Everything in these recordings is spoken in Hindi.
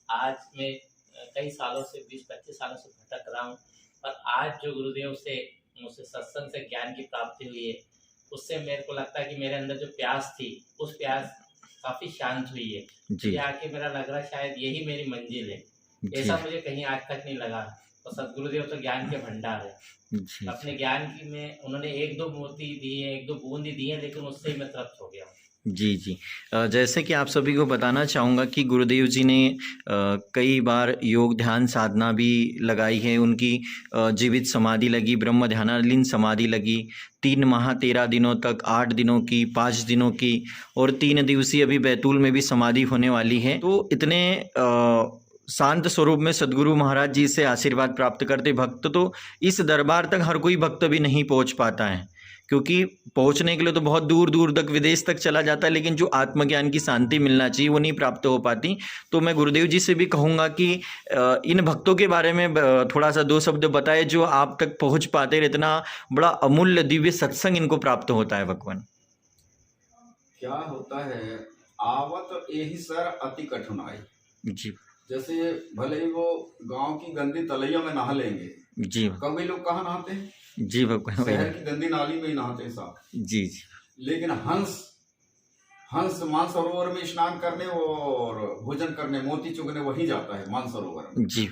आज मैं कई सालों से 20-25 सालों से भटक रहा हूँ, पर आज जो गुरुदेव से मुझसे सत्संग से ज्ञान की प्राप्ति हुई है, उससे मेरे को लगता है कि मेरे अंदर जो प्यास थी, उस प्यास काफ़ी शांत हुई है। जी, मुझे आके मेरा लग रहा है शायद यही मेरी मंजिल है। जी, ऐसा मुझे कहीं आज तक नहीं लगा। और सद्गुरुदेव तो ज्ञान के भंडार है। जी, अपने जी। ज्ञान की में उन्होंने 1-2 मोती दिए हैं, 1-2 बूंद ही दी हैं, लेकिन उससे ही मैं तृप्त हो गया हूँ। जी, जी। जैसे कि आप सभी को बताना चाहूँगा कि गुरुदेव जी ने कई बार योग ध्यान साधना भी लगाई है। उनकी जीवित समाधि लगी, ब्रह्म ध्यानालीन समाधि लगी। 3 माह 13 दिनों तक, 8 दिनों की, 5 दिनों की और 3 दिवसीय अभी बैतूल में भी समाधि होने वाली है। तो इतने शांत स्वरूप में सद्गुरु महाराज जी से आशीर्वाद प्राप्त करते भक्त तो इस दरबार तक हर कोई भक्त भी नहीं पहुँच पाता है। क्योंकि पहुंचने के लिए तो बहुत दूर दूर तक विदेश तक चला जाता है, लेकिन जो आत्मज्ञान की शांति मिलना चाहिए वो नहीं प्राप्त हो पाती। तो मैं गुरुदेव जी से भी कहूँगा कि इन भक्तों के बारे में थोड़ा सा 2 शब्द बताए जो आप तक पहुंच पाते, इतना बड़ा अमूल्य दिव्य सत्संग इनको प्राप्त होता है भगवान। क्या होता है, आवत यही सर अति कठिनाई। जी, जैसे भले ही वो गांव की गंदी तलैया में नहा लेंगे, जी, कभी लोग कहाँ नहाते हैं? जी भगवान, वही शहर ना। की गंदी नाली में ही नहाते हैं साहब। जी, जी, लेकिन हंस हंस मानसरोवर में स्नान करने और भोजन करने, मोती चुगने वही जाता है मानसरोवर में। जी,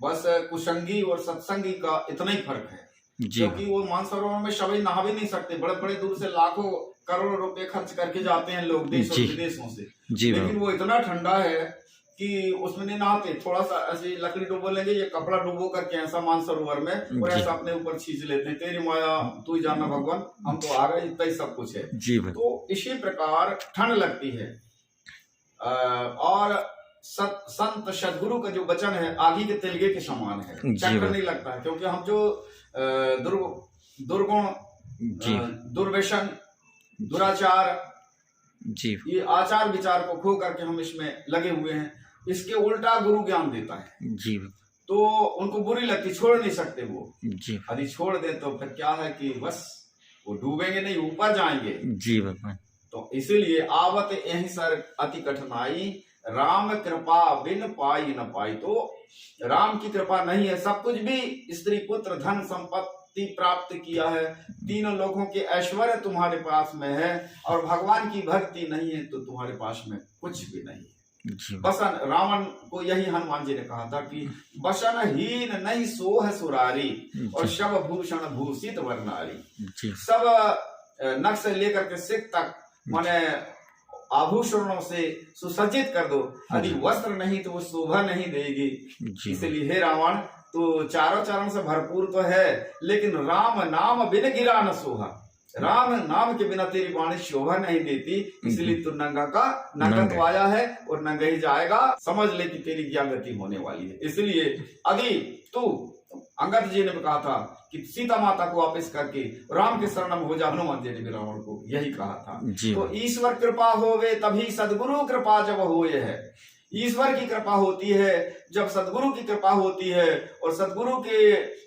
बस कुसंगी और सत्संगी का इतना ही फर्क है, जी, क्योंकि वो मानसरोवर में सभी नहा भी नहीं सकते। बड़े बड़े दूर से लाखों करोड़ों रुपए खर्च करके जाते हैं लोग देश और जी, विदेशों से, जी लेकिन भगवान। वो इतना ठंडा है कि उसमें नहीं नहाते। थोड़ा सा ऐसे लकड़ी डुबो लेंगे, ये कपड़ा डुबो करके ऐसा मानसरोवर में और जी, ऐसा अपने ऊपर खींच लेते हैं। तेरी माया तू ही जाना भगवान, हम तो आ गए, इतना ही सब कुछ है। जी भगवान। तो इसी प्रकार ठंड लगती है। और संत सदगुरु का जो वचन है आगी के तिलगे के समान है, जी चक्कर भगवान। नहीं लगता है। क्योंकि हम जो दुर्गुण, जी, दुर्व्यसन, दुराचार, जी, ये आचार विचार को खो करके हम इसमें लगे हुए हैं, इसके उल्टा गुरु ज्ञान देता है। जी, तो उनको बुरी लगती, छोड़ नहीं सकते वो। जी, यदि छोड़ दे तो फिर क्या है कि बस वो डूबेंगे नहीं, ऊपर जाएंगे। जी भगवान। तो इसीलिए आवत यही सर अति कठिनाई, राम कृपा बिन पाई न पाई। तो राम की कृपा नहीं है, सब कुछ भी स्त्री पुत्र धन संपत्ति प्राप्त किया है, तीनों लोगों के ऐश्वर्य तुम्हारे पास में है, और भगवान की भक्ति नहीं है तो तुम्हारे पास में कुछ भी नहीं है। जी, बसन, रावण को यही हनुमान जी ने कहा था कि बसन हीन नहीं सोह सुरारी, और शव भूषण भूषित वर्णारी। जी, सब नख से लेकर के सिख तक माने आभूषणों से सुसज्जित कर दो, यदि वस्त्र नहीं तो वो शोभा नहीं देगी। जी, इसलिए हे रावण, तो चारों चरण से भरपूर तो है, लेकिन राम नाम बिन गिरा न सोहा। राम नाम के बिना तेरी वाणी शोभा नहीं देती, इसलिए तू नंगा का नंगा तो आया है और नंगा ही जाएगा। समझ ले कि तेरी क्या गति होने वाली है। इसलिए यदि तू, अंगद जी ने भी कहा था कि सीता माता को वापस करके राम के शरण में हो जा, हनुमान जी ने भी रावण को यही कहा था। तो ईश्वर कृपा होवे तभी सदगुरु कृपा जब होए है। ईश्वर की कृपा होती है जब सदगुरु की कृपा होती है, और सदगुरु के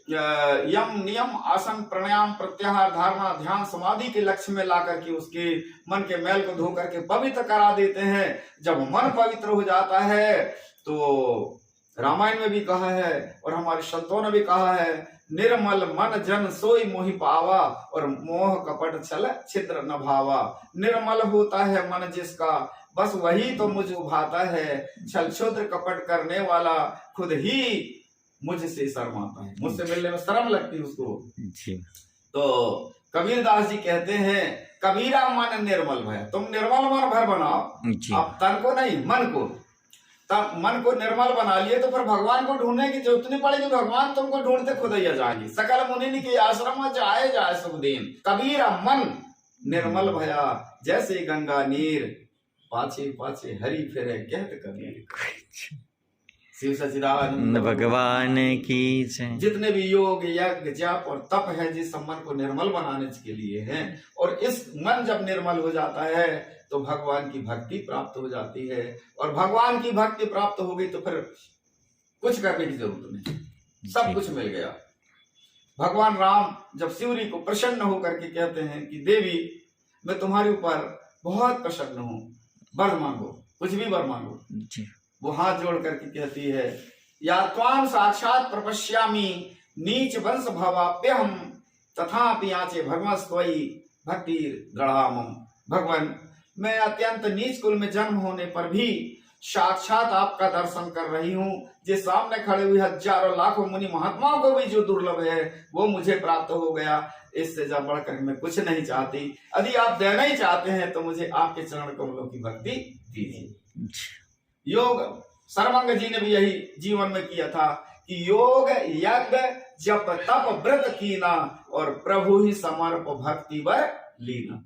यम नियम आसन प्राणायाम प्रत्याहार धारणा ध्यान समाधि के लक्ष्य में ला करके उसके मन के मैल को धो करके पवित्र करा देते हैं। जब मन पवित्र हो जाता है तो रामायण में भी कहा है और हमारे संतों ने भी कहा है, निर्मल मन जन सोई मोहि पावा, और मोह कपट छल छिद्र न भावा। निर्मल होता है मन जिसका, बस वही तो मुझे उभाता है। छल क्षुद्र कपट करने वाला खुद ही मुझसे शर्माता है। मुझसे मिलने में शर्म लगती है उसको। जी, तो कबीरदास जी कहते हैं, कबीरा मन निर्मल भय। तुम निर्मल मन भर बनाओ, अब तन को नहीं, मन को। तब मन को निर्मल बना लिए तो फिर भगवान को ढूंढने की जरूरत नहीं पड़ेगी, भगवान तुमको ढूंढते खुद ही आ जाएंगे। सकल मुनि के आश्रम में जाए जाए सुख दिन, कबीरा मन निर्मल भया जैसे गंगा नीर, पाछे पाछे हरि फिरे कहत कबीर। शिव सच्चिदानंद भगवान की जय। जितने भी योग यज्ञ जप और तप है जिस मन को निर्मल बनाने के लिए हैं, और इस मन जब निर्मल हो जाता है तो भगवान की भक्ति प्राप्त हो जाती है, और भगवान की भक्ति प्राप्त हो गई तो फिर कुछ करने की जरूरत नहीं, सब कुछ मिल गया। भगवान राम जब शिवरी को प्रसन्न होकर के कहते हैं कि देवी मैं तुम्हारे ऊपर बहुत प्रसन्न हूँ, वर मांगो, कुछ भी वर मांगो। वो हाथ जोड़ करके कहती है, या त्वाम साक्षात प्रपश्यामि नीच वंश भवाप्यहम तथापि याचे भगवं स्वयि भक्तिर गढ़ामम। भगवान, मैं अत्यंत नीच कुल में जन्म होने पर भी साक्षात आपका दर्शन कर रही हूँ। जिस सामने खड़े हुए हजारों लाखों मुनि महात्माओं को भी जो दुर्लभ है वो मुझे प्राप्त हो गया। इससे जब बढ़कर मैं कुछ नहीं चाहती। यदि आप देना ही चाहते हैं तो मुझे आपके चरण कमलों की भक्ति दीजिए। योग सर्वंग जी ने भी यही जीवन में किया था कि योग यज्ञ जप तप व्रत कीना और प्रभु ही समर्प भक्ति वर लीना।